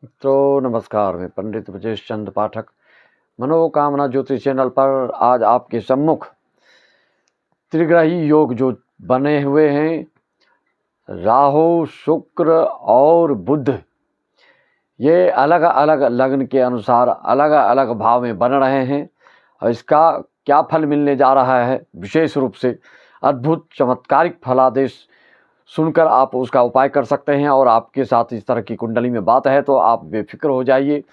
तो नमस्कार, मैं पंडित ब्रजेश चंद्र पाठक मनोकामना ज्योतिष चैनल पर आज आपके सम्मुख त्रिग्रही योग जो बने हुए हैं, राहु, शुक्र और बुध, ये अलग अलग लग्न के अनुसार अलग अलग भाव में बन रहे हैं और इसका क्या फल मिलने जा रहा है, विशेष रूप से अद्भुत चमत्कारिक फलादेश सुनकर आप उसका उपाय कर सकते हैं। और आपके साथ इस तरह की कुंडली में बात है तो आप बेफिक्र हो जाइए,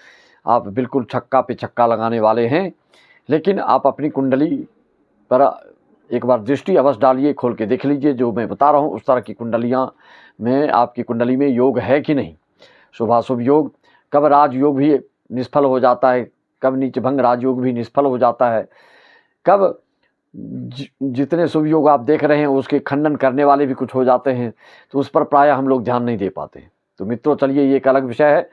आप बिल्कुल छक्का पे छक्का लगाने वाले हैं। लेकिन आप अपनी कुंडली पर एक बार दृष्टि अवश्य डालिए, खोल के देख लीजिए, जो मैं बता रहा हूँ उस तरह की कुंडलियाँ में आपकी कुंडली में योग है कि नहीं। शुभाशुभ योग, कब राजयोग भी निष्फल हो जाता है, कब नीच भंग राजयोग भी निष्फल हो जाता है, कब जितने शुभ योग आप देख रहे हैं उसके खंडन करने वाले भी कुछ हो जाते हैं, तो उस पर प्रायः हम लोग ध्यान नहीं दे पाते हैं। तो मित्रों, चलिए ये एक अलग विषय है।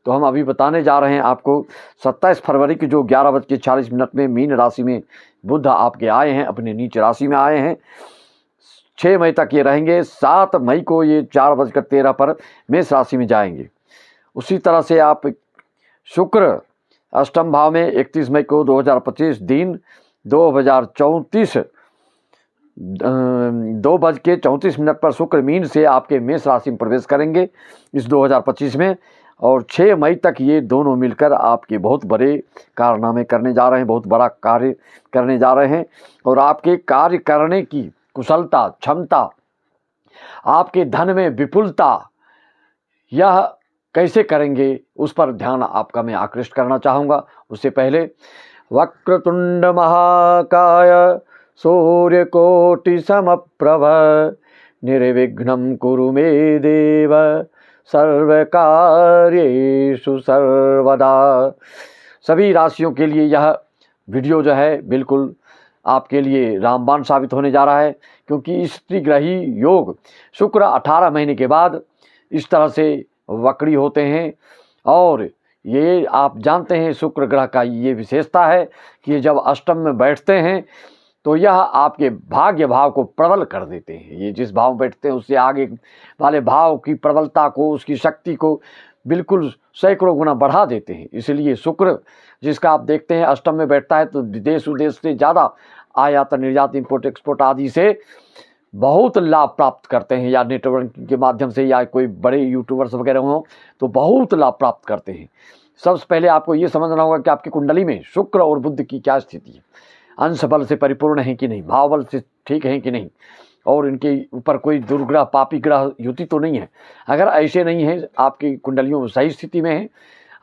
तो हम अभी बताने जा रहे हैं आपको 27 फरवरी की जो 11:40 में मीन राशि में बुध आपके आए हैं, अपने नीच राशि में आए हैं। 6 मई तक ये रहेंगे। 7 मई को ये 4:13 पर मेष राशि में जाएंगे। उसी तरह से आप शुक्र अष्टम भाव में 31 मई को 2025 दिन 2:34 2:34 पर शुक्र मीन से आपके मेष राशि में प्रवेश करेंगे इस 2025 में। और 6 मई तक ये दोनों मिलकर आपके बहुत बड़े कारनामे करने जा रहे हैं, बहुत बड़ा कार्य करने जा रहे हैं। और आपके कार्य करने की कुशलता, क्षमता, आपके धन में विपुलता, यह कैसे करेंगे उस पर ध्यान आपका मैं आकृष्ट करना चाहूँगा। उससे पहले वक्रतुंड महाकाय सूर्यकोटि समप्रभ निर्विघ्नं कुरु मे देव सर्वकार्येषु सर्वदा। सभी राशियों के लिए यह वीडियो जो है बिल्कुल आपके लिए रामबाण साबित होने जा रहा है, क्योंकि इस त्रिग्रही योग शुक्र 18 महीने के बाद इस तरह से वक्री होते हैं। और ये आप जानते हैं शुक्र ग्रह का ये विशेषता है कि ये जब अष्टम में बैठते हैं तो यह आपके भाग्य भाव को प्रबल कर देते हैं। ये जिस भाव में बैठते हैं उससे आगे वाले भाव की प्रबलता को, उसकी शक्ति को बिल्कुल सैकड़ों गुना बढ़ा देते हैं। इसलिए शुक्र जिसका आप देखते हैं अष्टम में बैठता है तो देश विदेश से ज़्यादा आयात निर्यात, इंपोर्ट एक्सपोर्ट आदि से बहुत लाभ प्राप्त करते हैं, या नेटवर्किंग के माध्यम से, या कोई बड़े यूट्यूबर्स वगैरह हों तो बहुत लाभ प्राप्त करते हैं। सबसे पहले आपको ये समझना होगा कि आपकी कुंडली में शुक्र और बुध की क्या स्थिति है, अंश बल से परिपूर्ण है कि नहीं, भाव बल से ठीक है कि नहीं, और इनके ऊपर कोई दुर्ग्रह पापी ग्रह युति तो नहीं है। अगर ऐसे नहीं है, आपकी कुंडलियों में सही स्थिति में है,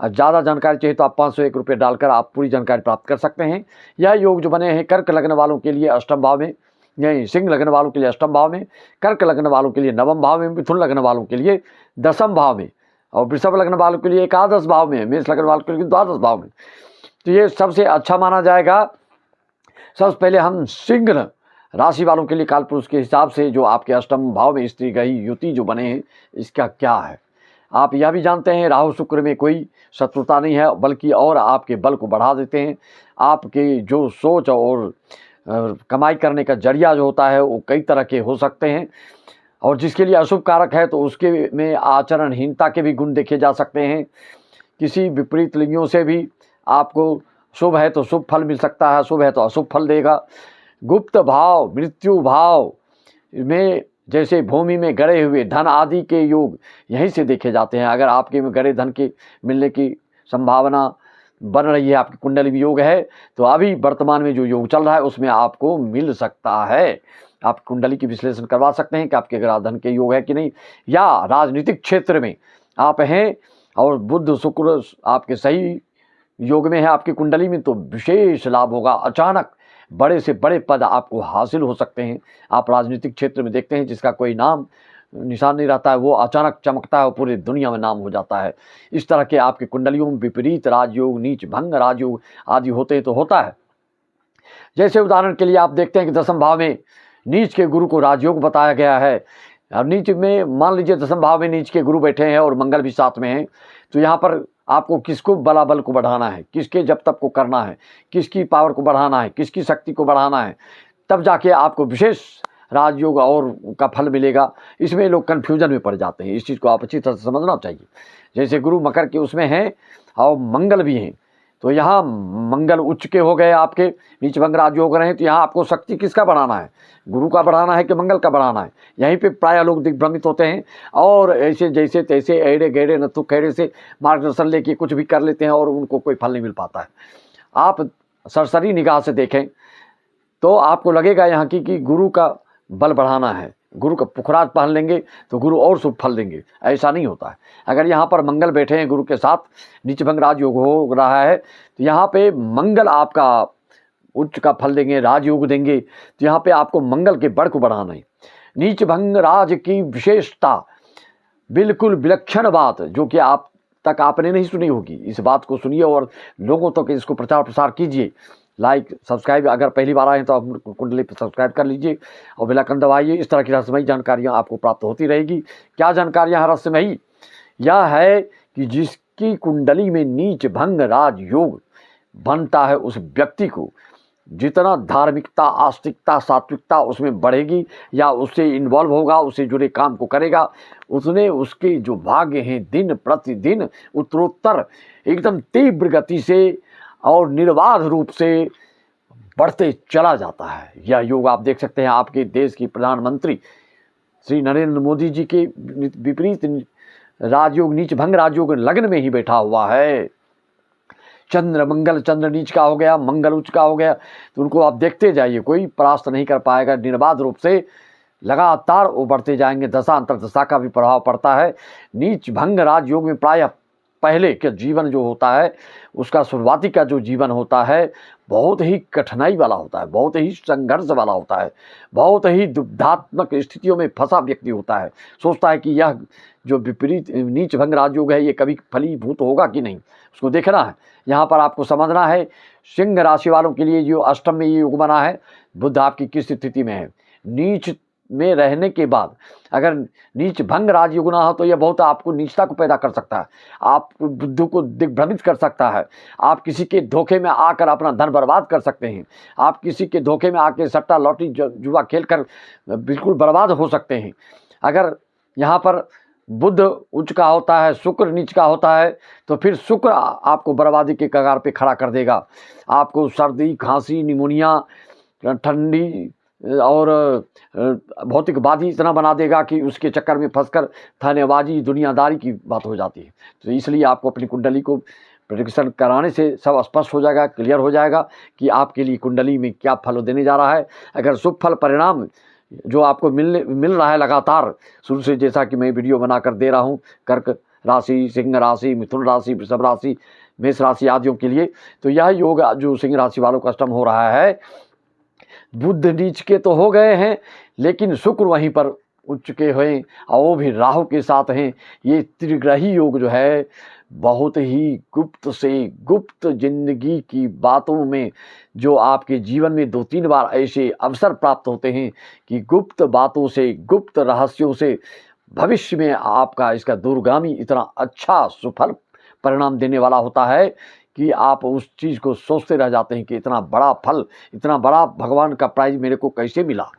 ज़्यादा जानकारी चाहिए तो आप 501 रुपये डालकर आप पूरी जानकारी प्राप्त कर सकते हैं। यह योग जो बने हैं कर्क लग्न वालों के लिए अष्टम भाव में, नहीं सिंह लग्न वालों के लिए अष्टम भाव में, कर्क लग्न वालों के लिए नवम भाव में, मिथुन लग्न वालों के लिए दसम भाव में, और वृषभ लग्न वालों के लिए एकादश भाव में, मेष लग्न वालों के लिए द्वादश भाव में। तो ये सबसे अच्छा माना जाएगा। सबसे पहले हम सिंह राशि वालों के लिए कालपुरुष के हिसाब से जो आपके अष्टम भाव में स्त्री ग्रही युति जो बने हैं इसका क्या है। आप यह भी जानते हैं राहु शुक्र में कोई शत्रुता नहीं है, बल्कि और आपके बल को बढ़ा देते हैं। आपके जो सोच और कमाई करने का जरिया जो होता है वो कई तरह के हो सकते हैं, और जिसके लिए अशुभ कारक है तो उसके में आचरणहीनता के भी गुण देखे जा सकते हैं। किसी विपरीत लिंगियों से भी आपको शुभ है तो शुभ फल मिल सकता है, अशुभ है तो अशुभ फल देगा। गुप्त भाव, मृत्यु भाव में जैसे भूमि में गड़े हुए धन आदि के योग यहीं से देखे जाते हैं। अगर आपके में गड़े धन के मिलने की संभावना बन रही है, आपकी कुंडली में योग है, तो अभी वर्तमान में जो योग चल रहा है उसमें आपको मिल सकता है। आप कुंडली की विश्लेषण करवा सकते हैं कि आपके ग्रह धन के योग है कि नहीं, या राजनीतिक क्षेत्र में आप हैं और बुध शुक्र आपके सही योग में है आपकी कुंडली में, तो विशेष लाभ होगा। अचानक बड़े से बड़े पद आपको हासिल हो सकते हैं। आप राजनीतिक क्षेत्र में देखते हैं जिसका कोई नाम निशान नहीं रहता है, वो अचानक चमकता है और पूरी दुनिया में नाम हो जाता है। इस तरह के आपकी कुंडलियों में विपरीत राजयोग, नीच भंग राजयोग आदि होते हैं तो होता है। जैसे उदाहरण के लिए आप देखते हैं कि दसम भाव में नीच के गुरु को राजयोग बताया गया है। अब नीच में मान लीजिए दसम भाव में नीच के गुरु बैठे हैं और मंगल भी साथ में है, तो यहाँ पर आपको किसको बलाबल को बढ़ाना है, किसके जब तब को करना है, किसकी पावर को बढ़ाना है, किसकी शक्ति को बढ़ाना है, तब जाके आपको विशेष राजयोग और का फल मिलेगा, इसमें लोग कन्फ्यूजन में पड़ जाते हैं। इस चीज़ को आप अच्छी तरह से समझना चाहिए। जैसे गुरु मकर के उसमें हैं और मंगल भी हैं, तो यहाँ मंगल उच्च के हो गए, आपके नीच भंग राजयोग रहे हैं, तो यहाँ आपको शक्ति किसका बढ़ाना है, गुरु का बढ़ाना है कि मंगल का बढ़ाना है। यहीं पे प्राय लोग दिग्भ्रमित होते हैं और ऐसे जैसे तैसे एड़े गहरे नथु खेड़े से मार्गदर्शन लेके कुछ भी कर लेते हैं और उनको कोई फल नहीं मिल पाता है। आप सरसरी निगाह से देखें तो आपको लगेगा यहाँ की कि गुरु का बल बढ़ाना है, गुरु का पुखराज पहन लेंगे तो गुरु और शुभ फल देंगे, ऐसा नहीं होता है। अगर यहाँ पर मंगल बैठे हैं गुरु के साथ, नीच भंग राजयोग हो रहा है, तो यहाँ पे मंगल आपका उच्च का फल देंगे, राजयोग देंगे, तो यहाँ पे आपको मंगल के बड़ को बढ़ाना है। नीच भंग राज की विशेषता, बिल्कुल विलक्षण बात जो कि आप तक आपने नहीं सुनी होगी, इस बात को सुनिए और लोगों तक इसको प्रचार प्रसार कीजिए। लाइक सब्सक्राइब, अगर पहली बार आए हैं तो आप कुंडली पर सब्सक्राइब कर लीजिए और बेल आइकन दबाइए। इस तरह की रहस्यमयी जानकारियाँ आपको प्राप्त होती रहेगी। क्या जानकारियाँ हैं रहस्यमयी? यह है कि जिसकी कुंडली में नीच भंग राज योग बनता है, उस व्यक्ति को जितना धार्मिकता, आस्तिकता, सात्विकता उसमें बढ़ेगी या उससे इन्वॉल्व होगा, उससे जुड़े काम को करेगा, उसने उसके जो भाग्य हैं दिन प्रतिदिन उत्तरोत्तर एकदम तीव्र गति से और निर्बाध रूप से बढ़ते चला जाता है। यह योग आप देख सकते हैं आपके देश की प्रधानमंत्री श्री नरेंद्र मोदी जी के विपरीत राजयोग, नीच भंग राजयोग लग्न में ही बैठा हुआ है। चंद्र मंगल, चंद्र नीच का हो गया, मंगल उच्च का हो गया, तो उनको आप देखते जाइए, कोई परास्त नहीं कर पाएगा। निर्बाध रूप से लगातार वो बढ़ते जाएंगे। दशा अंतर्दशा का भी प्रभाव पड़ता है। नीच भंग राजयोग में प्रायः पहले के जीवन जो होता है, उसका शुरुआती का जो जीवन होता है बहुत ही कठिनाई वाला होता है, बहुत ही संघर्ष वाला होता है, बहुत ही दुविधात्मक स्थितियों में फंसा व्यक्ति होता है। सोचता है कि यह जो विपरीत नीच भंग राजयोग है ये कभी फलीभूत होगा कि नहीं, उसको देखना है। यहाँ पर आपको समझना है सिंह राशि वालों के लिए जो अष्टम में ये योग बना है, बुध आपकी किस स्थिति में है। नीच में रहने के बाद अगर नीच भंग राजयोग ना हो तो यह बहुत आपको नीचता को पैदा कर सकता है, आप बुद्धि को दिग्भ्रमित कर सकता है। आप किसी के धोखे में आकर अपना धन बर्बाद कर सकते हैं। आप किसी के धोखे में आकर सट्टा लॉटरी जुआ खेल कर बिल्कुल बर्बाद हो सकते हैं। अगर यहाँ पर बुध उच्च का होता है, शुक्र नीच का होता है, तो फिर शुक्र आपको बर्बादी के कगार पे खड़ा कर देगा। आपको सर्दी, खांसी, निमोनिया, ठंडी और भौतिकवादी इतना बना देगा कि उसके चक्कर में फंसकर थानेबाजी, दुनियादारी की बात हो जाती है। तो इसलिए आपको अपनी कुंडली को प्रेडिक्शन कराने से सब स्पष्ट हो जाएगा, क्लियर हो जाएगा कि आपके लिए कुंडली में क्या फल देने जा रहा है। अगर शुभ फल परिणाम जो आपको मिल रहा है लगातार शुरू से, जैसा कि मैं वीडियो बनाकर दे रहा हूँ कर्क राशि, सिंह राशि, मिथुन राशि, वृषभ राशि, मेष राशि आदियों के लिए, तो यह योग जो सिंह राशि वालों का अष्टम हो रहा है, बुध नीच के तो हो गए हैं लेकिन शुक्र वहीं पर उच्च के हुए और वो भी राहु के साथ हैं। ये त्रिग्रही योग जो है बहुत ही गुप्त से गुप्त जिंदगी की बातों में, जो आपके जीवन में 2-3 बार ऐसे अवसर प्राप्त होते हैं कि गुप्त बातों से, गुप्त रहस्यों से भविष्य में आपका इसका दूरगामी इतना अच्छा सुफल परिणाम देने वाला होता है कि आप उस चीज़ को सोचते रह जाते हैं कि इतना बड़ा फल, इतना बड़ा भगवान का प्राइज मेरे को कैसे मिला।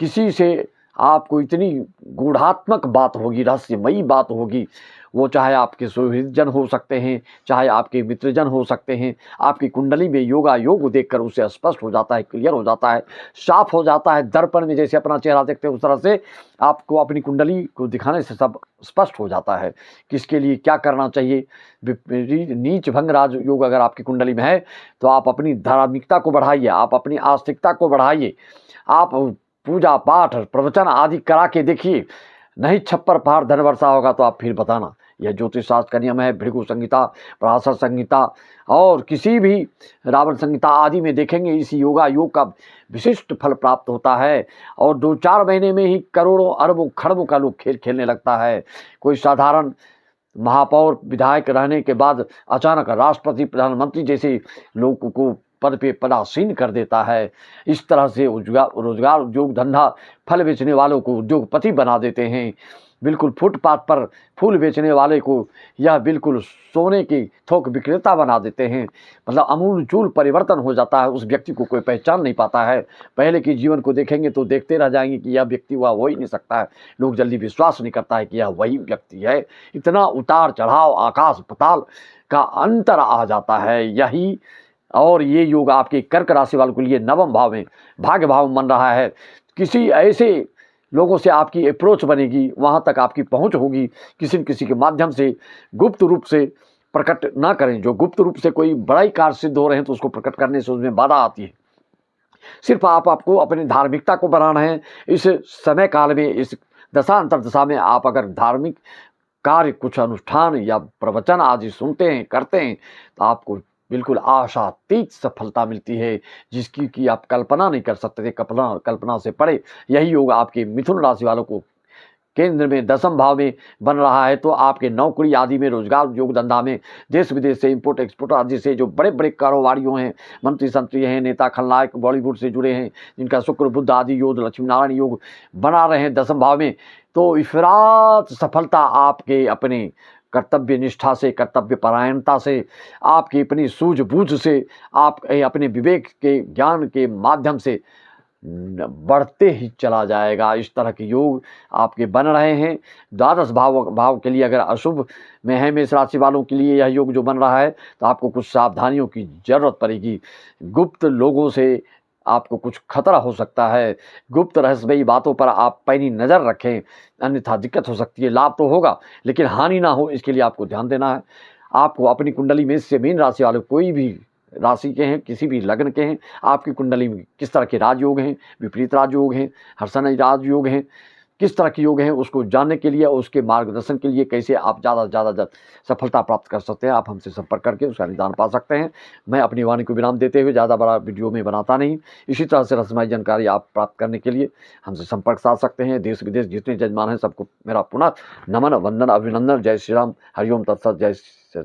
किसी से आपको इतनी गूढ़ात्मक बात होगी, रहस्यमयी बात होगी, वो चाहे आपके सुहृदजन हो सकते हैं, चाहे आपके मित्रजन हो सकते हैं। आपकी कुंडली में योग देखकर उसे स्पष्ट हो जाता है, क्लियर हो जाता है, साफ हो जाता है। दर्पण में जैसे अपना चेहरा देखते हैं उस तरह से आपको अपनी कुंडली को दिखाने से सब स्पष्ट हो जाता है किसके लिए क्या करना चाहिए। नीच भंग राज योग अगर आपकी कुंडली में है तो आप अपनी धार्मिकता को बढ़ाइए, आप अपनी आस्तिकता को बढ़ाइए, आप पूजा पाठ प्रवचन आदि करा के देखिए। नहीं छप्पर पहाड़ धन वर्षा होगा तो आप फिर बताना। यह ज्योतिष शास्त्र का नियम है। भृगु संहिता, पराशर संहिता और किसी भी रावण संहिता आदि में देखेंगे इस योग का विशिष्ट फल प्राप्त होता है और 2-4 महीने में ही करोड़ों अरबों खरबों का लोग खेल खेलने लगता है। कोई साधारण महापौर विधायक रहने के बाद अचानक राष्ट्रपति, प्रधानमंत्री जैसे लोगों को पद पे पदासीन कर देता है। इस तरह से रोजगार, उद्योग धंधा, फल बेचने वालों को उद्योगपति बना देते हैं। बिल्कुल फुटपाथ पर फूल बेचने वाले को यह बिल्कुल सोने की थोक विक्रेता बना देते हैं। मतलब आमूल-चूल परिवर्तन हो जाता है, उस व्यक्ति को कोई पहचान नहीं पाता है। पहले के जीवन को देखेंगे तो देखते रह जाएँगे कि यह व्यक्ति हुआ हो ही नहीं सकता है। लोग जल्दी विश्वास नहीं करता है कि यह वही व्यक्ति है। इतना उतार-चढ़ाव, आकाश-पाताल का अंतर आ जाता है। यही और ये योग आपके कर्क राशि वालों के लिए नवम भाव में, भाग्य भाव में बन रहा है। किसी ऐसे लोगों से आपकी अप्रोच बनेगी, वहाँ तक आपकी पहुँच होगी, किसी न किसी के माध्यम से गुप्त रूप से प्रकट ना करें। जो गुप्त रूप से कोई बड़ा ही कार्य सिद्ध हो रहे हैं तो उसको प्रकट करने से उसमें बाधा आती है। सिर्फ आपको अपनी धार्मिकता को बनाना है। इस समय काल में, इस दशा अंतर्दशा में आप अगर धार्मिक कार्य, कुछ अनुष्ठान या प्रवचन आदि सुनते हैं, करते हैं, तो आपको बिल्कुल आशातीत सफलता मिलती है, जिसकी कि आप कल्पना नहीं कर सकते थे, कल्पना से परे। यही योग आपके मिथुन राशि वालों को केंद्र में दसम भाव में बन रहा है, तो आपके नौकरी आदि में, रोजगार, उद्योग धंधा में, देश विदेश से इम्पोर्ट एक्सपोर्ट आदि से जो बड़े बड़े कारोबारियों हैं, मंत्री संतरी हैं, नेता खलनायक, बॉलीवुड से जुड़े हैं, जिनका शुक्र बुध आदि योग, लक्ष्मी नारायण योग बना रहे हैं दसम भाव में, तो इफरात सफलता आपके अपने कर्तव्य निष्ठा से, कर्तव्य परायणता से, आपकी अपनी सूझबूझ से, आप अपने विवेक के ज्ञान के माध्यम से बढ़ते ही चला जाएगा। इस तरह के योग आपके बन रहे हैं। द्वादश भाव के लिए अगर अशुभ में है मेष राशि वालों के लिए यह योग जो बन रहा है, तो आपको कुछ सावधानियों की ज़रूरत पड़ेगी। गुप्त लोगों से आपको कुछ खतरा हो सकता है। गुप्त रहस्यमयी बातों पर आप पैनी नज़र रखें, अन्यथा दिक्कत हो सकती है। लाभ तो होगा लेकिन हानि ना हो, इसके लिए आपको ध्यान देना है। आपको अपनी कुंडली में से मीन राशि वाले कोई भी राशि के हैं, किसी भी लग्न के हैं, आपकी कुंडली में किस तरह के राजयोग हैं, विपरीत राजयोग हैं, हर्षण राजयोग हैं, किस तरह के योग हैं, उसको जानने के लिए और उसके मार्गदर्शन के लिए कैसे आप ज़्यादा से ज़्यादा सफलता प्राप्त कर सकते हैं, आप हमसे संपर्क करके उसका निदान पा सकते हैं। मैं अपनी वाणी को विराम देते हुए ज़्यादा बड़ा वीडियो में बनाता नहीं। इसी तरह से रहस्यमय जानकारी आप प्राप्त करने के लिए हमसे संपर्क साध सकते हैं। देश विदेश जितने जजमान हैं सबको मेरा पुनः नमन, वंदन, अभिनंदन। जय श्री राम, हरिओम तत्सत, जय श्री